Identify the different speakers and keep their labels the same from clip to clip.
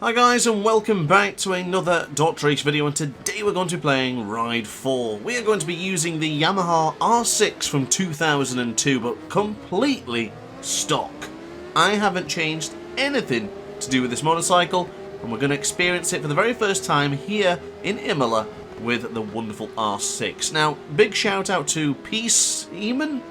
Speaker 1: Hi guys, and welcome back to another DrAce video, and today we're going to be playing Ride 4. We are going to be using the Yamaha R6 from 2002, but completely stock. I haven't changed anything to do with this motorcycle, and we're going to experience it for the very first time here in Imola with the wonderful R6. Now, big shout out to Peacemon?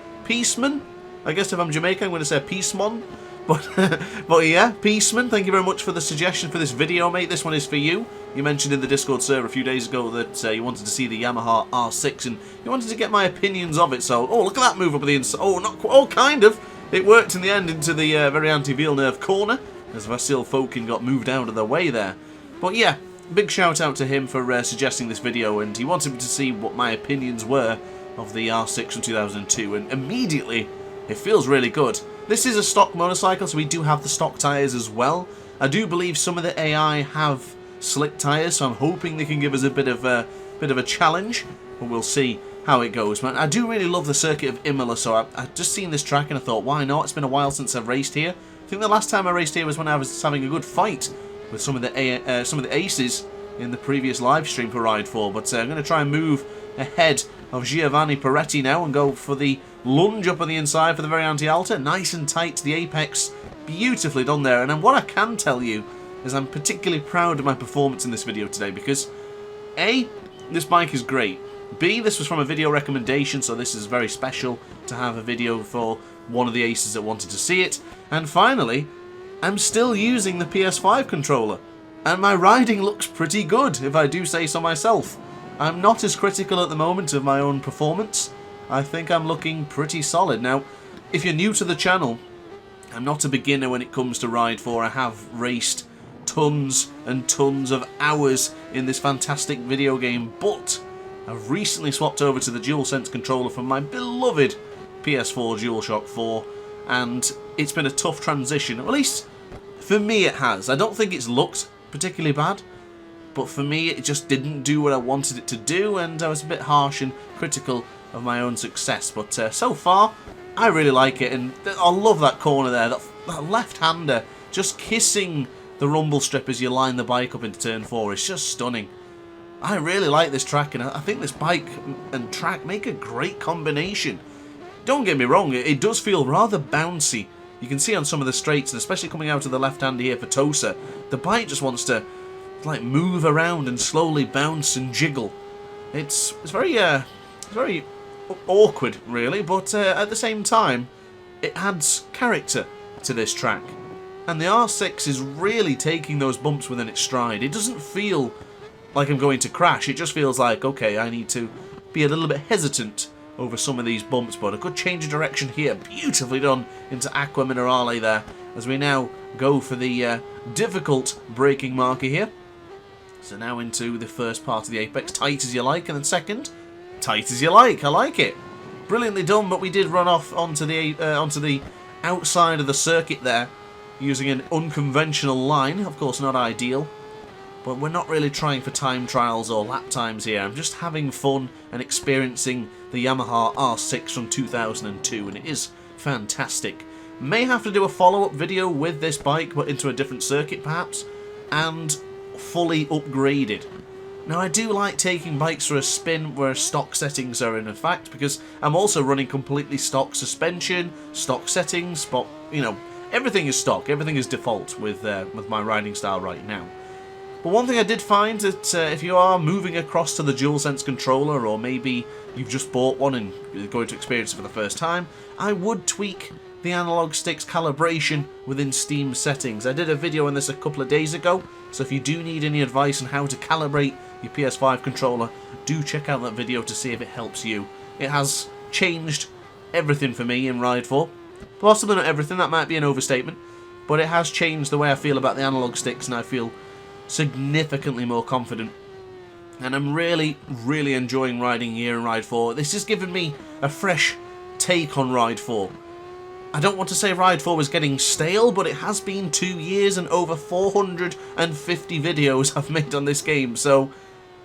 Speaker 1: I guess if I'm Jamaican I'm going to say Peacemon. But yeah, Peacemon, thank you very much for the suggestion for this video, mate. This one is for you. You mentioned in the Discord server a few days ago that you wanted to see the Yamaha R6 and you wanted to get my opinions of it. So, oh, look at that move up at the inside. Oh, not quite. Oh, kind of. It worked in the end into the very anti-Villeneuve corner as Vasil Fokin got moved out of the way there. But yeah, big shout out to him for suggesting this video, and he wanted me to see what my opinions were of the R6 from 2002, and immediately it feels really good. This is a stock motorcycle, so we do have the stock tyres as well. I do believe some of the AI have slick tyres, so I'm hoping they can give us a bit of a challenge, but we'll see how it goes. Man, I do really love the circuit of Imola, so I've just seen this track and I thought, why not? It's been a while since I've raced here. I think the last time I raced here was when I was having a good fight with some of the aces in the previous live stream for Ride 4, but I'm going to try and move ahead of Giovanni Peretti now and go for the lunge up on the inside for the very anti-alta. Nice and tight to the apex. Beautifully done there. And then what I can tell you is I'm particularly proud of my performance in this video today because A, this bike is great. B, this was from a video recommendation, so this is very special to have a video for one of the aces that wanted to see it. And finally, I'm still using the PS5 controller. And my riding looks pretty good, if I do say so myself. I'm not as critical at the moment of my own performance. I think I'm looking pretty solid. Now, if you're new to the channel, I'm not a beginner when it comes to Ride 4. I have raced tons and tons of hours in this fantastic video game, but I've recently swapped over to the DualSense controller from my beloved PS4 DualShock 4, and it's been a tough transition. At least, for me it has. I don't think it's looked particularly bad, but for me it just didn't do what I wanted it to do, and I was a bit harsh and critical of my own success. But so far, I really like it, and I love that corner there, that left-hander just kissing the rumble strip as you line the bike up into turn 4. It's just stunning. I really like this track, and I think this bike and track make a great combination. Don't get me wrong, it does feel rather bouncy. You can see on some of the straights, and especially coming out of the left-hander here for Tosa, the bike just wants to like move around and slowly bounce and jiggle. It's very awkward, really, but at the same time, it adds character to this track. And the R6 is really taking those bumps within its stride. It doesn't feel like I'm going to crash. It just feels like, okay, I need to be a little bit hesitant over some of these bumps, but a good change of direction here. Beautifully done into Aqua Minerale there, as we now go for the difficult braking marker here. So now into the first part of the apex, tight as you like, and then second, tight as you like. I like it. Brilliantly done, but we did run off onto the outside of the circuit there, using an unconventional line. Of course, not ideal, but we're not really trying for time trials or lap times here. I'm just having fun and experiencing the Yamaha R6 from 2002, and it is fantastic. May have to do a follow-up video with this bike, but into a different circuit perhaps, and fully upgraded. Now, I do like taking bikes for a spin where stock settings are in effect, because I'm also running completely stock suspension, stock settings, but you know, everything is stock, everything is default with my riding style right now. But one thing I did find that if you are moving across to the DualSense controller, or maybe you've just bought one and you're going to experience it for the first time, I would tweak the analog sticks calibration within Steam settings. I did a video on this a couple of days ago, so if you do need any advice on how to calibrate your PS5 controller, do check out that video to see if it helps you. It has changed everything for me in Ride 4. Possibly not everything, that might be an overstatement, but it has changed the way I feel about the analog sticks, and I feel significantly more confident. And I'm really, really enjoying riding here in Ride 4. This has given me a fresh take on Ride 4. I don't want to say Ride 4 was getting stale, but it has been 2 years and over 450 videos I've made on this game, so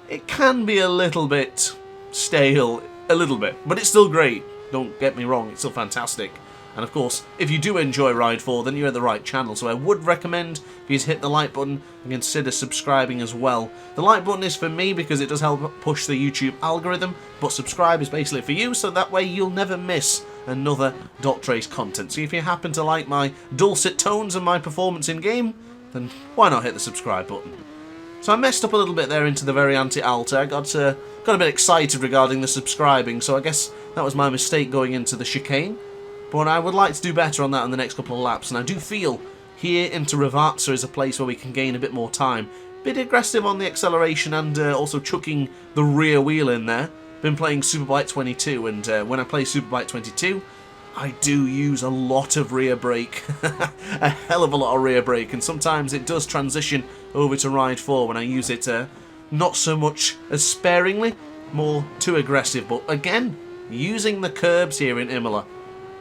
Speaker 1: it can be a little bit stale, a little bit, but it's still great. Don't get me wrong, it's still fantastic. And of course, if you do enjoy Ride 4, then you're at the right channel, so I would recommend for you to hit the like button and consider subscribing as well. The like button is for me because it does help push the YouTube algorithm, but subscribe is basically for you, so that way you'll never miss another DrAce content. So if you happen to like my dulcet tones and my performance in-game, then why not hit the subscribe button? So I messed up a little bit there into the very anti-alta. I got a bit excited regarding the subscribing, so I guess that was my mistake going into the chicane. But I would like to do better on that in the next couple of laps, and I do feel here into Rivarza is a place where we can gain a bit more time. Bit aggressive on the acceleration and also chucking the rear wheel in there. Been playing Superbike 22, and when I play Superbike 22, I do use a lot of rear brake. A hell of a lot of rear brake, and sometimes it does transition over to Ride 4 when I use it not so much as sparingly, more too aggressive. But again, using the curbs here in Imola,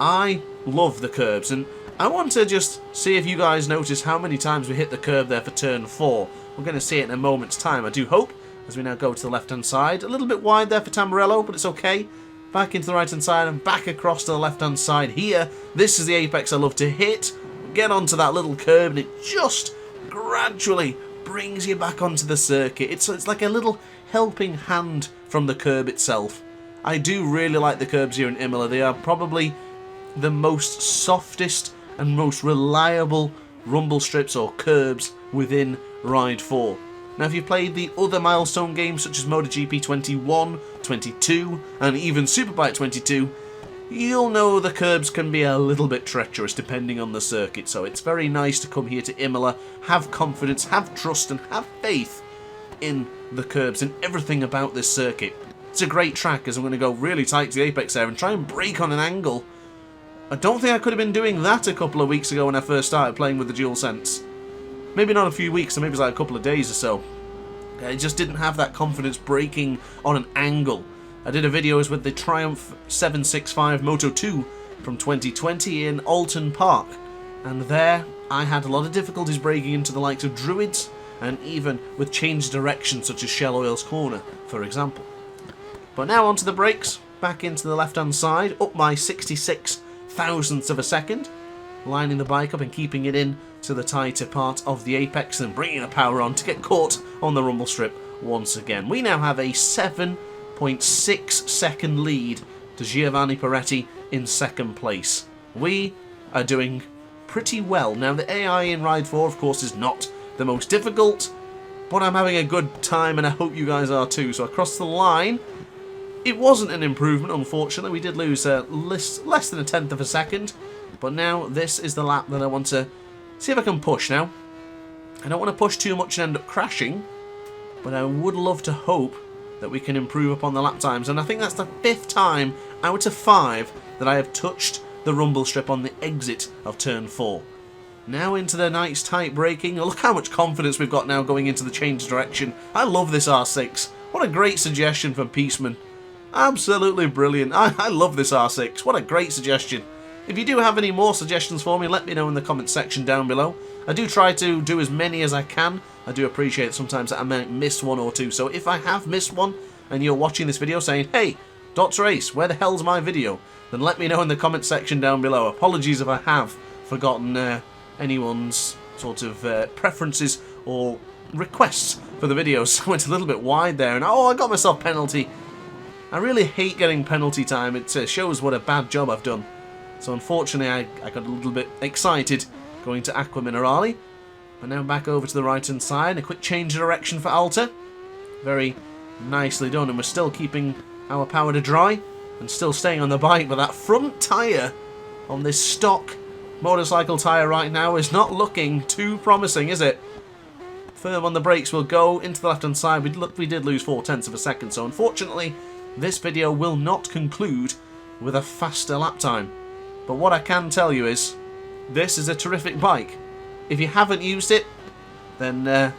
Speaker 1: I love the curbs, and I want to just see if you guys notice how many times we hit the curb there for turn 4. We're going to see it in a moment's time, I do hope, as we now go to the left-hand side. A little bit wide there for Tamburello, but it's okay. Back into the right-hand side and back across to the left-hand side here. This is the apex I love to hit. Get onto that little curb, and it just gradually brings you back onto the circuit. It's like a little helping hand from the curb itself. I do really like the curbs here in Imola. They are probably the most softest and most reliable rumble strips or curbs within Ride 4. Now, if you've played the other milestone games such as MotoGP 21, 22 and even Superbike 22, you'll know the curbs can be a little bit treacherous depending on the circuit, so it's very nice to come here to Imola, have confidence, have trust and have faith in the curbs and everything about this circuit. It's a great track, as I'm going to go really tight to the apex there and try and brake on an angle. I don't think I could have been doing that a couple of weeks ago when I first started playing with the DualSense. Maybe not a few weeks, or maybe it was like a couple of days or so. I just didn't have that confidence braking on an angle. I did a video with the Triumph 765 Moto 2 from 2020 in Alton Park, and there I had a lot of difficulties braking into the likes of Druids, and even with changed direction such as Shell Oil's Corner, for example. But now onto the brakes, back into the left-hand side, up my 66 thousandths of a second, lining the bike up and keeping it in to the tighter part of the apex and bringing the power on to get caught on the rumble strip once again. We now have a 7.6 second lead to Giovanni Peretti in second place. We are doing pretty well. Now, the AI in Ride 4, of course, is not the most difficult, but I'm having a good time and I hope you guys are too. So across the line, it wasn't an improvement, unfortunately. We did lose less than a tenth of a second. But now this is the lap that I want to see if I can push now. I don't want to push too much and end up crashing. But I would love to hope that we can improve upon the lap times. And I think that's the 5th time out of 5 that I have touched the rumble strip on the exit of turn 4. Now into the nice tight braking. Look how much confidence we've got now going into the change direction. I love this R6. What a great suggestion from Peacemon. Absolutely brilliant. I love this R6. What a great suggestion. If you do have any more suggestions for me, let me know in the comments section down below. I do try to do as many as I can. I do appreciate sometimes that I might miss one or two. So if I have missed one and you're watching this video saying, hey, DrAce, where the hell's my video? Then let me know in the comments section down below. Apologies if I have forgotten anyone's sort of preferences or requests for the videos. I went a little bit wide there and oh, I got myself penalty. I really hate getting penalty time. It shows what a bad job I've done. So unfortunately I got a little bit excited going to Aqua Minerale. But now back over to the right hand side. A quick change of direction for Alta. Very nicely done. And we're still keeping our power to dry. And still staying on the bike. But that front tyre on this stock motorcycle tyre right now is not looking too promising, is it? Firm on the brakes. We'll go into the left hand side. We did lose 0.4 of a second. So unfortunately this video will not conclude with a faster lap time. But what I can tell you is, this is a terrific bike. If you haven't used it, then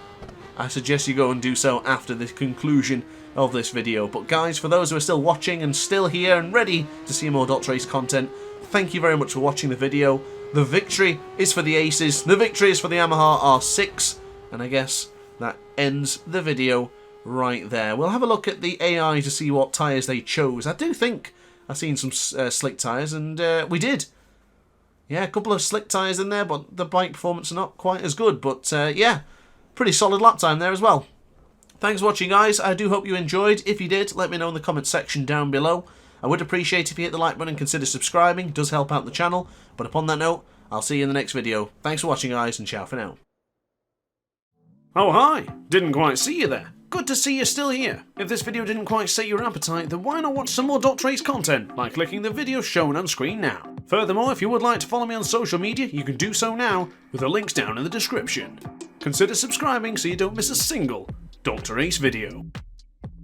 Speaker 1: I suggest you go and do so after the conclusion of this video. But guys, for those who are still watching and still here and ready to see more DrAce content, thank you very much for watching the video. The victory is for the aces, the victory is for the Yamaha R6, and I guess that ends the video right there. We'll have a look at the AI to see what tyres they chose. I do think I've seen some slick tyres, and we did. Yeah, a couple of slick tyres in there, but the bike performance not quite as good. But yeah, pretty solid lap time there as well. Thanks for watching, guys. I do hope you enjoyed. If you did, let me know in the comment section down below. I would appreciate if you hit the like button and consider subscribing. It does help out the channel. But upon that note, I'll see you in the next video. Thanks for watching, guys, and ciao for now. Oh, hi! Didn't quite see you there. Good to see you're still here. If this video didn't quite set your appetite, then why not watch some more DrAce content by clicking the video shown on screen now. Furthermore, if you would like to follow me on social media, you can do so now with the links down in the description. Consider subscribing so you don't miss a single DrAce video.